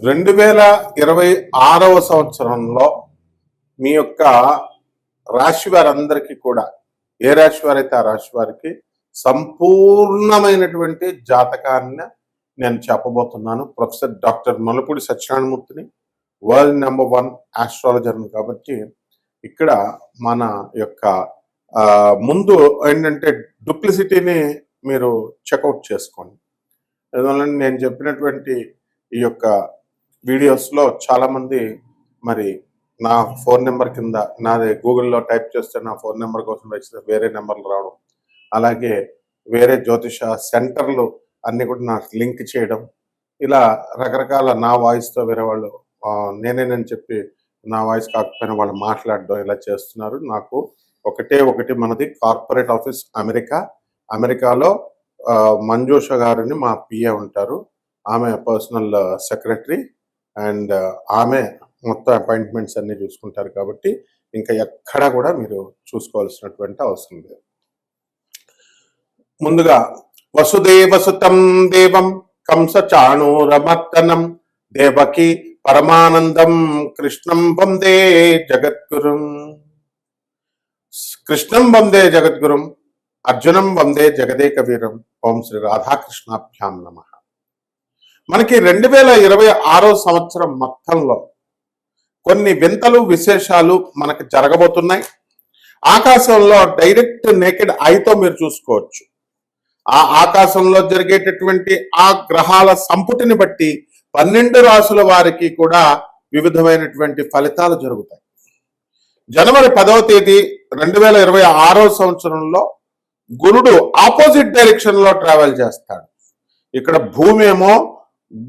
2026వ సంవత్సరంలో మీ యొక్క రాశి వారందరికీ కూడా ఏ రాశి వారైతే ఆ రాశి వారికి సంపూర్ణమైనటువంటి జాతకాన్ని నేను చెప్పబోతున్నాను. ప్రొఫెసర్ డాక్టర్ మల్లపూడి సత్యనారాయణమూర్తిని, వరల్డ్ నెంబర్ 1 ఆస్ట్రాలజర్ని. కాబట్టి ఇక్కడ మన యొక్క ముందు ఏంటంటే డూప్లిసిటీని మీరు చెక్అవుట్ చేసుకోండి. అందువల్ల నేను చెప్పినటువంటి ఈ యొక్క వీడియోస్లో చాలామంది మరి నా ఫోన్ నెంబర్ కింద నాది గూగుల్లో టైప్ చేస్తే నా ఫోన్ నెంబర్ కోసం వచ్చిన వేరే నెంబర్లు రావడం, అలాగే వేరే జ్యోతిష సెంటర్లు అన్నీ కూడా నాకు లింక్ చేయడం, ఇలా రకరకాల నా వాయిస్తో వేరే వాళ్ళు నేనేనని చెప్పి నా వాయిస్ కాకపోయినా వాళ్ళు మాట్లాడడం ఇలా చేస్తున్నారు. నాకు ఒకటి మనది కార్పొరేట్ ఆఫీస్ అమెరికాలో మంజుష గారిని మా పిఏ ఉంటారు. ఆమె పర్సనల్ సెక్రటరీ అండ్ ఆమె మొత్తం అపాయింట్మెంట్స్ అన్ని చూసుకుంటారు. కాబట్టి ఇంకా ఎక్కడ కూడా మీరు చూసుకోవాల్సినటువంటి అవసరం లేదు. ముందుగా వసుదేవసుతం దేవం కంస చాణూరమర్దనం దేవకి పరమానందం కృష్ణం వందే జగద్గురుం. కృష్ణం వందే జగద్గురుం, అర్జునం వందే జగదేక వీరం. ఓం శ్రీ రాధాకృష్ణాభ్యాం నమః. మనకి 2026 సంవత్సరం మొత్తంలో కొన్ని వింతలు విశేషాలు మనకి జరగబోతున్నాయి. ఆకాశంలో డైరెక్ట్ నేకెడ్ ఐతో మీరు చూసుకోవచ్చు. ఆ ఆకాశంలో జరిగేటటువంటి ఆ గ్రహాల సంపుటిని బట్టి 12 రాసుల వారికి కూడా వివిధమైనటువంటి ఫలితాలు జరుగుతాయి. జనవరి 10వ తేదీ 2026 సంవత్సరంలో గురుడు ఆపోజిట్ డైరెక్షన్ లో ట్రావెల్ చేస్తాడు. ఇక్కడ భూమి ఏమో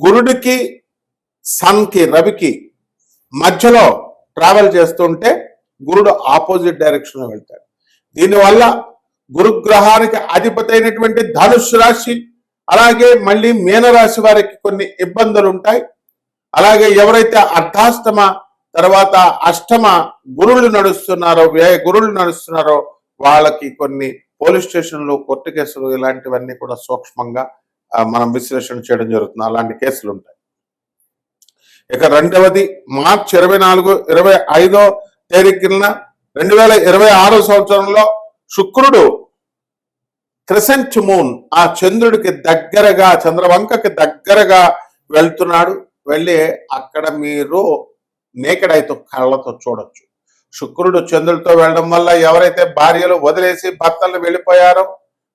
గురుడికి సన్కి రవికి మధ్యలో ట్రావెల్ చేస్తుంటే గురుడు ఆపోజిట్ డైరెక్షన్ లో వెళ్తాడు. దీనివల్ల గురుగ్రహానికి అధిపతి అయినటువంటి ధనుస్సు రాశి, అలాగే మళ్ళీ మీనరాశి వారికి కొన్ని ఇబ్బందులు ఉంటాయి. అలాగే ఎవరైతే అర్ధాష్టమ తర్వాత అష్టమ గురువులు నడుస్తున్నారో వాళ్ళకి కొన్ని పోలీస్ స్టేషన్లు, కోర్టు కేసులు ఇలాంటివన్నీ కూడా సూక్ష్మంగా మనం విశ్లేషణ చేయడం జరుగుతుంది. అలాంటి కేసులు ఉంటాయి. ఇక రెండవది మార్చి 24, 25 తేదీ కింద 2026 సంవత్సరంలో శుక్రుడు క్రిసెంట్ మూన్ ఆ చంద్రుడికి దగ్గరగా, చంద్రవంకకి దగ్గరగా వెళ్తున్నాడు. వెళ్ళి అక్కడ మీరు నేకెడ్ ఐతో కళ్ళతో చూడొచ్చు. శుక్రుడు చంద్రుడితో వెళ్ళడం వల్ల ఎవరైతే భార్యలు వదిలేసి భర్తలు వెళ్ళిపోయారో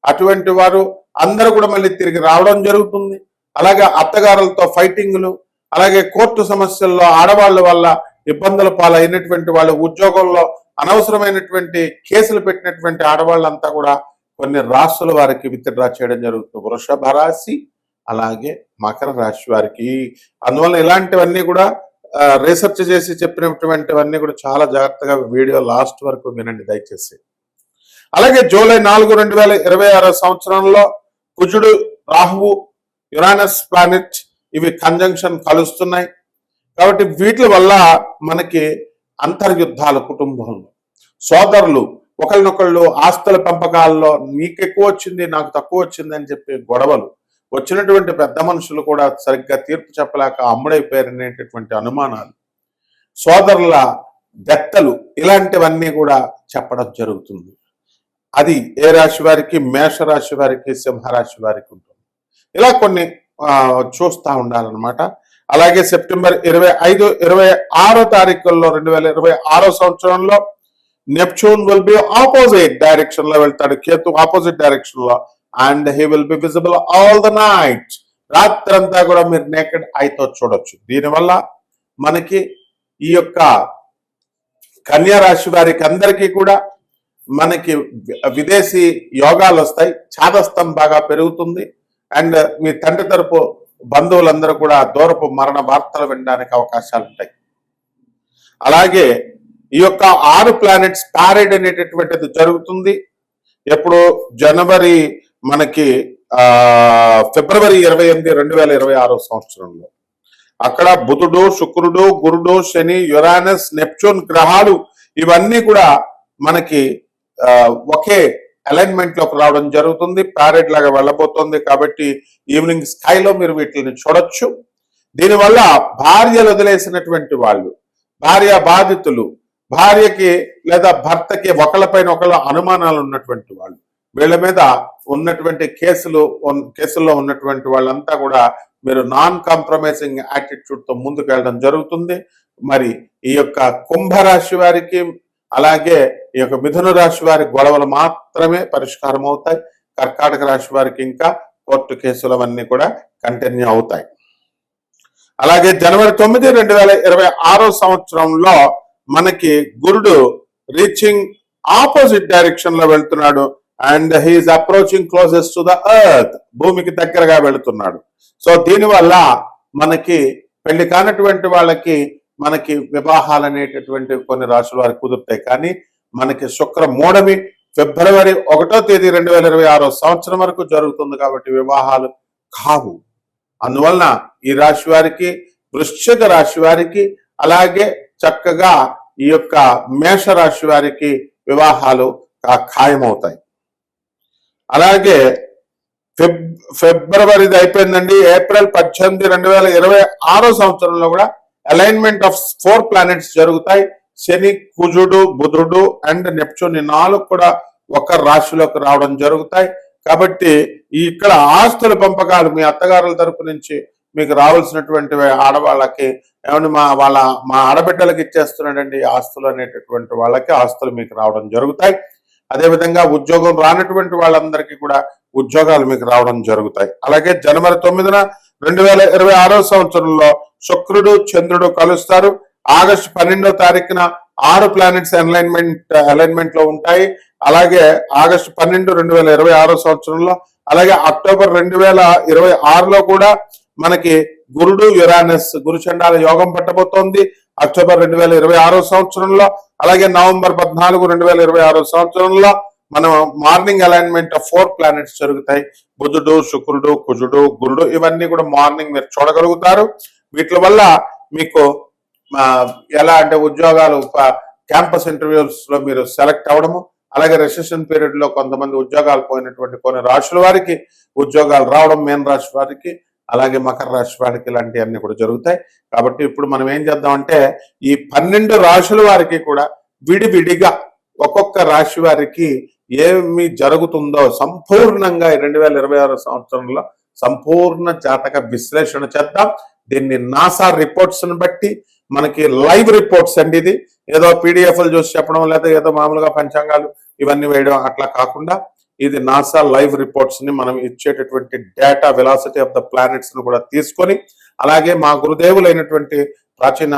అటువంటి వారు అందరూ కూడా మళ్ళీ తిరిగి రావడం జరుగుతుంది. అలాగే అత్తగారులతో ఫైటింగ్లు, అలాగే కోర్టు సమస్యల్లో ఆడవాళ్ళ వల్ల ఇబ్బందుల పాలైనటువంటి వాళ్ళు, ఉద్యోగంలో అనవసరమైనటువంటి కేసులు పెట్టినటువంటి ఆడవాళ్ళంతా కూడా కొన్ని రాశుల వారికి విత్డ్రా చేయడం జరుగుతుంది. వృషభ రాశి అలాగే మకర రాశి వారికి. అందువల్ల ఇలాంటివన్నీ కూడా రీసెర్చ్ చేసి చెప్పినటువంటివన్నీ కూడా చాలా జాగ్రత్తగా వీడియో లాస్ట్ వరకు వినండి దయచేసి. అలాగే జూలై 4, 2026 సంవత్సరంలో కుజుడు, రాహువు, యురానస్ ప్లానెట్ ఇవి కంజంక్షన్ కలుస్తున్నాయి. కాబట్టి వీటి వల్ల మనకి అంతర్యుద్ధాలు, కుటుంబంలో సోదరులు ఒకరినొకళ్ళు ఆస్తుల పెంపకాల్లో నీకు ఎక్కువ వచ్చింది నాకు తక్కువ వచ్చింది అని చెప్పి గొడవలు, వచ్చినటువంటి పెద్ద మనుషులు కూడా సరిగ్గా తీర్పు చెప్పలేక అమ్ముడైపోయారనేటటువంటి అనుమానాలు, సోదరుల దత్తలు, ఇలాంటివన్నీ కూడా చెప్పడం జరుగుతుంది. అది ఏ రాశి వారికి? మేషరాశి వారికి, సింహరాశి వారికి ఉంటుంది. ఇలా కొన్ని చూస్తూ ఉండాలన్నమాట. అలాగే సెప్టెంబర్ 25, 26 తారీఖుల్లో 2026 సంవత్సరంలో Neptune will be opposite direction లో వెళ్తాడు. కేతు ఆపోజిట్ డైరెక్షన్ లో, and he will be visible all the night. రాత్రంతా కూడా మీరు నేకెడ్ ఐతో చూడొచ్చు. దీనివల్ల మనకి ఈ యొక్క కన్యా రాశి వారికి అందరికీ కూడా మనకి విదేశీ యోగాలు వస్తాయి. చాదస్తం బాగా పెరుగుతుంది. అండ్ మీ తండ్రి తరపు బంధువులందరూ కూడా దూరపు మరణ వార్తలు వినడానికి అవకాశాలు ఉంటాయి. అలాగే ఈ యొక్క 6 ప్లానెట్స్ ప్యారేడ్ అనేటటువంటిది జరుగుతుంది. ఎప్పుడు? జనవరి మనకి ఫిబ్రవరి 28, 2026 సంవత్సరంలో. అక్కడ బుధుడు, శుక్రుడు, గురుడు, శని, యురానస్, నెప్ట్యూన్ గ్రహాలు ఇవన్నీ కూడా మనకి ఒకే అలైన్మెంట్ లోకి రావడం జరుగుతుంది. ప్యారెడ్ లాగా వెళ్ళబోతోంది. కాబట్టి ఈవినింగ్ స్కైలో మీరు వీటిని చూడొచ్చు. దీనివల్ల భార్యలు వదిలేసినటువంటి వాళ్ళు, భార్య బాధితులు, భార్యకి లేదా భర్తకి ఒకళ్ళపైన ఒకళ్ళ అనుమానాలు ఉన్నటువంటి వాళ్ళు, వీళ్ళ మీద ఉన్నటువంటి కేసుల్లో ఉన్నటువంటి వాళ్ళంతా కూడా మీరు నాన్ కాంప్రమైజింగ్ యాటిట్యూడ్తో ముందుకు వెళ్ళడం జరుగుతుంది. మరి ఈ యొక్క కుంభరాశి వారికి అలాగే ఈ యొక్క మిథున రాశి వారి గొడవలు మాత్రమే పరిష్కారం అవుతాయి. కర్కాటక రాశి వారికి ఇంకా కోర్టు కేసులు అవన్నీ కూడా కంటిన్యూ అవుతాయి. అలాగే జనవరి 9, 2026 సంవత్సరంలో మనకి గురుడు రీచింగ్ ఆపోజిట్ డైరెక్షన్ లో వెళ్తున్నాడు. And he is approaching closest to the earth, భూమికి దగ్గరగా వెళుతున్నాడు. సో దీనివల్ల మనకి పెళ్లి కానటువంటి వాళ్ళకి మనకి వివాహాలు అనేటటువంటి కొన్ని రాశుల వారికి కుదురుతాయి. కానీ మనకి శుక్ర మూఢమి ఫిబ్రవరి 1వ తేదీ 2026 సంవత్సరం వరకు జరుగుతుంది కాబట్టి వివాహాలు కావు. అందువలన ఈ రాశి వారికి, వృశ్చిక రాశి వారికి, అలాగే చక్కగా ఈ యొక్క మేష రాశి వారికి వివాహాలు ఖాయమవుతాయి. అలాగే ఫిబ్రవరిది అయిపోయిందండి. ఏప్రిల్ 18, 2026 సంవత్సరంలో కూడా అలైన్మెంట్ ఆఫ్ 4 ప్లానెట్స్ జరుగుతాయి. శని, కుజుడు, బుధుడు అండ్ నెప్ట్యూన్ 4 కూడా ఒక రాశిలోకి రావడం జరుగుతాయి. కాబట్టి ఇక్కడ ఆస్తుల పంపకాలు మీ అత్తగారుల తరపు నుంచి మీకు రావాల్సినటువంటి ఆడవాళ్ళకి ఏమన్నా మా ఆడబిడ్డలకి ఇచ్చేస్తున్నాడండి ఆస్తులు అనేటటువంటి వాళ్ళకి ఆస్తులు మీకు రావడం జరుగుతాయి. అదేవిధంగా ఉద్యోగం రానటువంటి వాళ్ళందరికీ కూడా ఉద్యోగాలు మీకు రావడం జరుగుతాయి. అలాగే జనవరి 9న 2026 సంవత్సరంలో శుక్రుడు, చంద్రుడు కలుస్తారు. ఆగస్టు 12వ తారీఖున 6 ప్లానెట్స్ అలైన్మెంట్ లో ఉంటాయి. అలాగే ఆగస్టు 12, 2026 సంవత్సరంలో, అలాగే అక్టోబర్ 2026లో కూడా మనకి గురుడు, యురానస్ గురుచండాల యోగం పట్టబోతోంది అక్టోబర్ 2026 సంవత్సరంలో. అలాగే నవంబర్ 14, 2026 సంవత్సరంలో మనం మార్నింగ్ అలైన్మెంట్ ఆఫ్ 4 ప్లానెట్స్ జరుగుతాయి. బుధుడు, శుక్రుడు, కుజుడు, గురుడు ఇవన్నీ కూడా మార్నింగ్ మీరు చూడగలుగుతారు. వీటి వల్ల మీకు ఎలా అంటే ఉద్యోగాలు, క్యాంపస్ ఇంటర్వ్యూస్ లో మీరు సెలెక్ట్ అవ్వడము, అలాగే రెసెషన్ పీరియడ్ లో కొంతమంది ఉద్యోగాలు పోయినటువంటి కొన్ని రాశుల వారికి ఉద్యోగాలు రావడం, మీన రాశి వారికి, అలాగే మకర రాశి వారికి ఇలాంటివన్నీ కూడా జరుగుతాయి. కాబట్టి ఇప్పుడు మనం ఏం చేద్దామంటే ఈ 12 రాశుల వారికి కూడా విడివిడిగా ఒక్కొక్క రాశి వారికి ఏమి జరుగుతుందో సంపూర్ణంగా 2026 సంవత్సరంలో సంపూర్ణ జాతక విశ్లేషణ చేద్దాం. దీన్ని నాసా రిపోర్ట్స్ ని బట్టి మనకి లైవ్ రిపోర్ట్స్ అండి. ఇది ఏదో పీడిఎఫ్లు చూసి చెప్పడం లేదా ఏదో మామూలుగా పంచాంగాలు ఇవన్నీ వేయడం అట్లా కాకుండా ఇది నాసా లైవ్ రిపోర్ట్స్ ని మనం ఇచ్చేటటువంటి data velocity of the planets ను కూడా తీసుకొని, అలాగే మా గురుదేవులైనటువంటి ప్రాచీన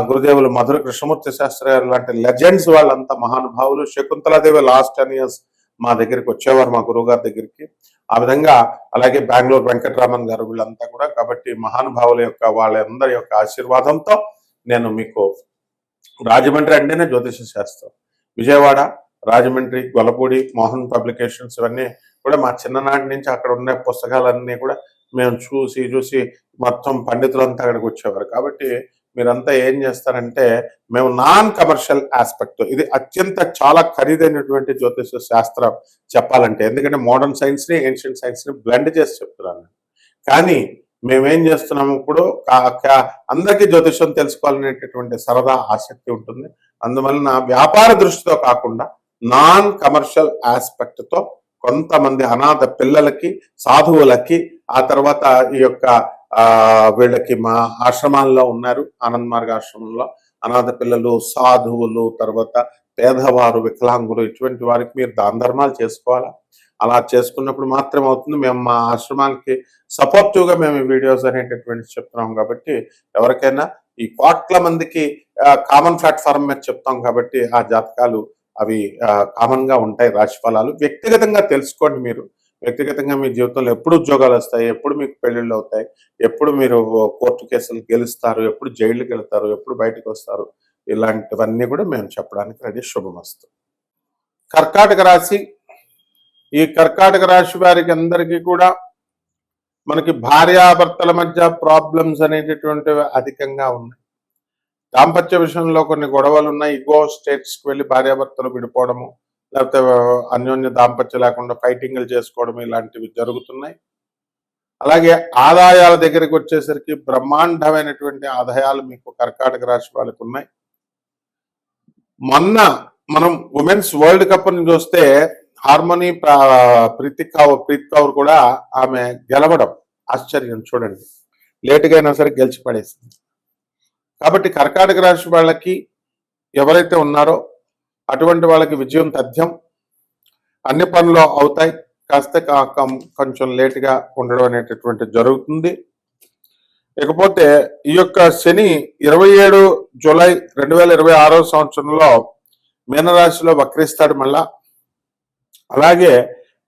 గురుదేవులు మధుర కృష్ణమూర్తి శాస్త్రి గారు లాంటి లెజెండ్స్ వాళ్ళంతా మహానుభావులు. శకుంతలాదేవి లాస్ట్ 10 years మా దగ్గరికి వచ్చేవారు, మా గురువు గారి దగ్గరికి. ఆ విధంగా అలాగే బెంగళూరు వెంకటరామన్ గారు వీళ్ళంతా కూడా. కాబట్టి మహానుభావుల యొక్క వాళ్ళందరి యొక్క ఆశీర్వాదంతో నేను మీకు రాజమండ్రి అంటేనే జ్యోతిష శాస్త్రం, విజయవాడ, రాజమండ్రి, గొల్లపూడి, మోహన్ పబ్లికేషన్స్ ఇవన్నీ కూడా మా చిన్ననాటి నుంచి అక్కడ ఉన్న పుస్తకాలన్నీ కూడా మేము చూసి మొత్తం పండితులంతా అక్కడికి వచ్చేవారు. కాబట్టి మీరంతా ఏం చేస్తారంటే మేము నాన్ కమర్షియల్ ఆస్పెక్ట్, ఇది అత్యంత చాలా ఖరీదైనటువంటి జ్యోతిష శాస్త్రం చెప్పాలంటే, ఎందుకంటే మోడర్న్ సైన్స్ ని ఏన్షియంట్ సైన్స్ ని బ్లెండ్ చేసి చెప్తున్నాను. కానీ మేమేం చేస్తున్నాము ఇప్పుడు అందరికీ జ్యోతిషం తెలుసుకోవాలనేటటువంటి సరదా ఆసక్తి ఉంటుంది. అందువలన వ్యాపార దృష్టితో కాకుండా నాన్ కమర్షియల్ ఆస్పెక్ట్ తో కొంతమంది అనాథ పిల్లలకి, సాధువులకి, ఆ తర్వాత ఈ యొక్క వీళ్ళకి మా ఆశ్రమాల్లో ఉన్నారు, ఆనంద్ మార్గ ఆశ్రమంలో అనాథ పిల్లలు, సాధువులు, తర్వాత పేదవారు, వికలాంగులు, ఇటువంటి వారికి మీరు దాన ధర్మాలు చేసుకోవాలా. అలా చేసుకున్నప్పుడు మాత్రం అవుతుంది. మేము మా ఆశ్రమానికి సపోర్టివ్ గా మేము ఈ వీడియోస్ అనేటటువంటి చెప్తున్నాం. కాబట్టి ఎవరికైనా ఈ కోట్ల మందికి కామన్ ప్లాట్ఫామ్ మీద చెప్తాం కాబట్టి ఆ జాతకాలు అవి కామన్ గా ఉంటాయి. రాశి ఫలాలు వ్యక్తిగతంగా తెలుసుకోండి. మీరు వ్యక్తిగతంగా మీ జీవితంలో ఎప్పుడు ఉద్యోగాలు వస్తాయి, ఎప్పుడు మీకు పెళ్లిళ్ళు అవుతాయి, ఎప్పుడు మీరు కోర్టు కేసులు గెలుస్తారు, ఎప్పుడు జైలుకి వెళ్తారు, ఎప్పుడు బయటకు వస్తారు, ఇలాంటివన్నీ కూడా మేము చెప్పడానికి రెడీ. శుభమస్తు. కర్కాటక రాశి, ఈ కర్కాటక రాశి వారికి అందరికీ కూడా మనకి భార్యాభర్తల మధ్య ప్రాబ్లమ్స్ అనేటటువంటివి అధికంగా ఉన్నాయి. దాంపత్య విషయంలో కొన్ని గొడవలు ఉన్నాయి. ఇగో స్టేట్స్కి వెళ్ళి భార్యాభర్తలు విడిపోవడము, లేకపోతే అన్యోన్య దాంపత్యం లేకుండా ఫైటింగ్లు చేసుకోవడం ఇలాంటివి జరుగుతున్నాయి. అలాగే ఆదాయాల దగ్గరికి వచ్చేసరికి బ్రహ్మాండమైనటువంటి ఆదాయాలు మీకు కర్కాటక రాశి వాళ్ళకు ఉన్నాయి. మొన్న మనం ఉమెన్స్ వరల్డ్ కప్ ని చూస్తే హార్మోని ప్రీత్ కౌర్ కూడా ఆమె గెలవడం ఆశ్చర్యం చూడండి. లేటుగా అయినా సరే గెలిచి పడేసింది. కాబట్టి కర్కాటక రాశి వాళ్ళకి ఎవరైతే ఉన్నారో అటువంటి వాళ్ళకి విజయం తథ్యం. అన్ని పనులు అవుతాయి. కాస్త కొంచెం లేటుగా ఉండడం అనేటటువంటి జరుగుతుంది. ఇకపోతే ఈ యొక్క శని 27 జూలై 2026 సంవత్సరంలో మీనరాశిలో వక్రిస్తాడు మళ్ళా. అలాగే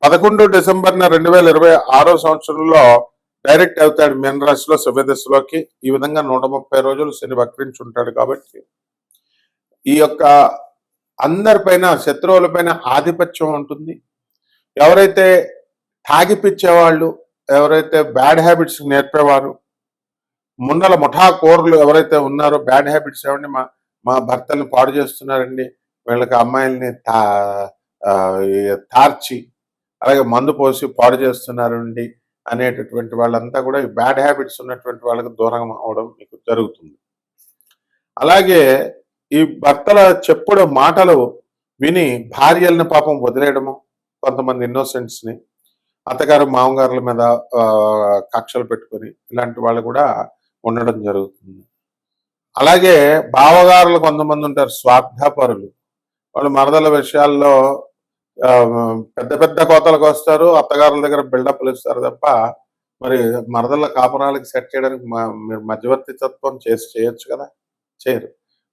11 డిసెంబర్న 2026 సంవత్సరంలో డైరెక్ట్ అవుతాడు మీనరాశిలో శుభదశలోకి. ఈ విధంగా 130 రోజులు శని వక్రించి ఉంటాడు. కాబట్టి ఈ యొక్క అందరిపైన శత్రువులపైన ఆధిపత్యం ఉంటుంది. ఎవరైతే తాగిపిచ్చేవాళ్ళు, ఎవరైతే బ్యాడ్ హ్యాబిట్స్ నేర్పేవారు, ముందల ముఠా కోర్లు ఎవరైతే ఉన్నారో బ్యాడ్ హ్యాబిట్స్ ఏమండి, మా భర్తల్ని పాడు చేస్తున్నారండి, వీళ్ళకి అమ్మాయిల్ని తార్చి అలాగే మందు పోసి పాడు చేస్తున్నారండి అనేటటువంటి వాళ్ళంతా కూడా ఈ బ్యాడ్ హ్యాబిట్స్ ఉన్నటువంటి వాళ్ళకి దూరం అవడం మీకు జరుగుతుంది. అలాగే ఈ భర్తల చెప్పుడు మాటలు విని భార్యలను పాపం వదిలేయడము, కొంతమంది ఇన్నోసెంట్స్ని అత్తగారు మామగారుల మీద కక్షలు పెట్టుకొని ఇలాంటి వాళ్ళు కూడా ఉండడం జరుగుతుంది. అలాగే బావగారులు కొంతమంది ఉంటారు స్వార్థపరులు. వాళ్ళు మరదల విషయాల్లో పెద్ద పెద్ద కోతలకు వస్తారు, అత్తగారుల దగ్గర బిల్డప్లు ఇస్తారు తప్ప మరి మరదల కాపురాలకి సెట్ చేయడానికి మీరు మధ్యవర్తిత్వం చేయొచ్చు కదా, చేయరు.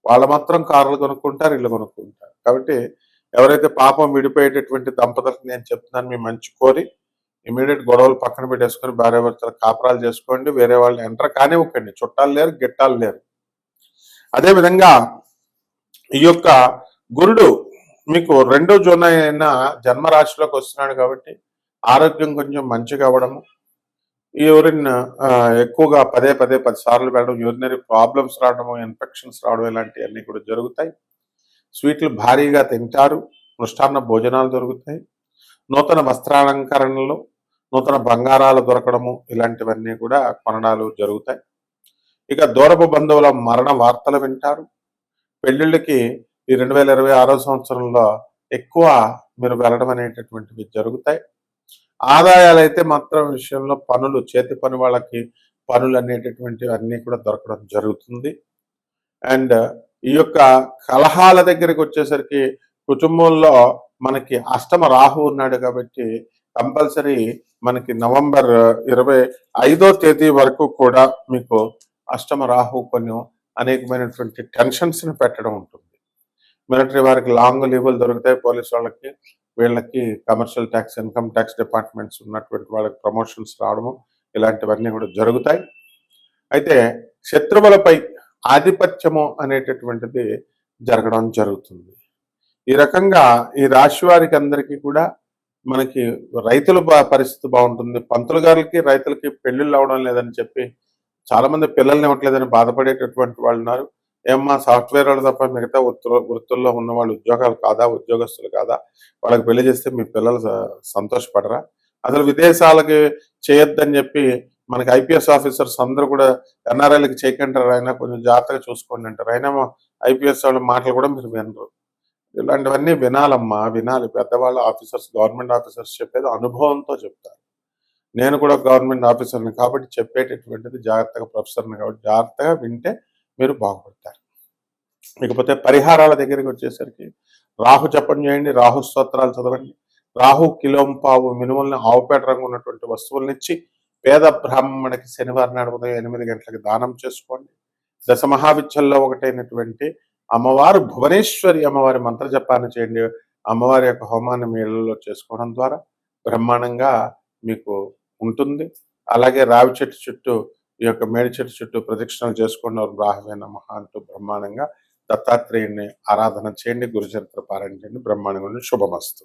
వాళ్ళు మాత్రం కార్లు కొనుక్కుంటారు, ఇల్లు కొనుక్కుంటారు. కాబట్టి ఎవరైతే పాపం విడిపోయేటటువంటి దంపతులకు నేను చెప్తున్నాను, మీ మంచి కోరి ఇమీడియట్ గొడవలు పక్కన పెట్టేసుకొని భార్యాభర్తల కాపురాలు చేసుకోండి. వేరే వాళ్ళు ఎంటర్ కానివ్వకండి. చుట్టాలు లేరు, గిట్టాలు లేరు. అదేవిధంగా ఈ యొక్క గురుడు మీకు 2 జూన్ అయిన జన్మరాశిలోకి వస్తున్నాడు. కాబట్టి ఆరోగ్యం కొంచెం మంచిగా అవ్వడము, యూరిన్ ఎక్కువగా పదే 10 సార్లు వెళ్ళడం, యూరినరీ ప్రాబ్లమ్స్ రావడము, ఇన్ఫెక్షన్స్ రావడం ఇలాంటివన్నీ కూడా జరుగుతాయి. స్వీట్లు భారీగా తింటారు, మృష్టాన్న భోజనాలు దొరుకుతాయి, నూతన వస్త్రాలంకరణలు, నూతన బంగారాలు దొరకడము ఇలాంటివన్నీ కూడా కొనడాలు జరుగుతాయి. ఇక దూరపు బంధువుల మరణ వార్తలు వింటారు. పెళ్లిళ్ళకి ఈ 2026 సంవత్సరంలో ఎక్కువ మీరు వెళ్ళడం అనేటటువంటివి జరుగుతాయి. ఆదాయాలు అయితే మాత్రం విషయంలో పనులు, చేతి పని వాళ్ళకి పనులు అనేటటువంటివి అన్నీ కూడా దొరకడం జరుగుతుంది. అండ్ ఈ యొక్క కలహాల దగ్గరికి వచ్చేసరికి కుటుంబంలో మనకి అష్టమ రాహు ఉన్నాడు. కాబట్టి కంపల్సరీ మనకి నవంబర్ 25వ తేదీ వరకు కూడా మీకు అష్టమ రాహు కొన్ని అనేకమైనటువంటి టెన్షన్స్ని పెట్టడం ఉంటుంది. మిలిటరీ వారికి లాంగ్ లీవులు దొరుకుతాయి, పోలీస్ వాళ్ళకి, వీళ్ళకి commercial tax, income tax departments ఉన్నటువంటి వాళ్ళకి ప్రమోషన్స్ రావడము ఇలాంటివన్నీ కూడా జరుగుతాయి. అయితే శత్రువులపై ఆధిపత్యము అనేటటువంటిది జరగడం జరుగుతుంది. ఈ రకంగా ఈ రాశి వారికి అందరికీ కూడా మనకి రైతుల పరిస్థితి బాగుంటుంది. పంతులు గారికి రైతులకి పెళ్లిళ్ళు అవడం లేదని చెప్పి చాలా మంది పిల్లల్ని ఇవ్వట్లేదని బాధపడేటటువంటి వాళ్ళు ఉన్నారు. ఏమ్మా సాఫ్ట్వేర్ వాళ్ళు తప్ప మిగతా వృత్తుల్లో ఉన్న వాళ్ళు ఉద్యోగాలు కాదా, ఉద్యోగస్తులు కాదా, వాళ్ళకి పెళ్లి చేస్తే మీ పిల్లలు సంతోషపడరా? అసలు విదేశాలకి చేయొద్దని చెప్పి మనకి ఐపీఎస్ ఆఫీసర్స్ అందరూ కూడా ఎన్ఆర్ఐలకి చేయకంటారు, అయినా కొంచెం జాగ్రత్తగా చూసుకోండి అంటారు. అయినా ఐపీఎస్ వాళ్ళ మాటలు కూడా మీరు వినరు. ఇలాంటివన్నీ వినాలమ్మా, వినాలి. పెద్దవాళ్ళు ఆఫీసర్స్, గవర్నమెంట్ ఆఫీసర్స్ చెప్పేది అనుభవంతో చెప్తారు. నేను కూడా గవర్నమెంట్ ఆఫీసర్ని కాబట్టి చెప్పేటటువంటిది జాగ్రత్తగా, ప్రొఫెసర్ని కాబట్టి జాగ్రత్తగా వింటే మీరు బాగుపడతారు. ఇకపోతే పరిహారాల దగ్గరికి వచ్చేసరికి రాహు జపం చేయండి, రాహు స్తోత్రాలు చదవండి, రాహు కిలోంపావు మినుములను ఆవుపేట రంగు ఉన్నటువంటి వస్తువులనిచ్చి పేద బ్రాహ్మణుడికి శనివారం నాడు ఉదయం 8 గంటలకు దానం చేసుకోండి. దశమహావిద్యల్లో ఒకటైనటువంటి అమ్మవారు భువనేశ్వరి అమ్మవారి మంత్ర జపాన్ని చేయండి. అమ్మవారి యొక్క హోమాన్ని మీ ఇళ్లలో చేసుకోవడం ద్వారా బ్రహ్మాండంగా మీకు ఉంటుంది. అలాగే రావి చెట్టు చుట్టూ, ఈ యొక్క మేడి చెట్టు చుట్టూ ప్రదక్షిణలు చేసుకోండి. రాహవే నమః అంటూ బ్రహ్మాండంగా దత్తాత్రేయుని ఆరాధన చేయండి, గురుచరిత్ర పారాయణ చేయండి. బ్రహ్మాండంగా శుభమస్తు.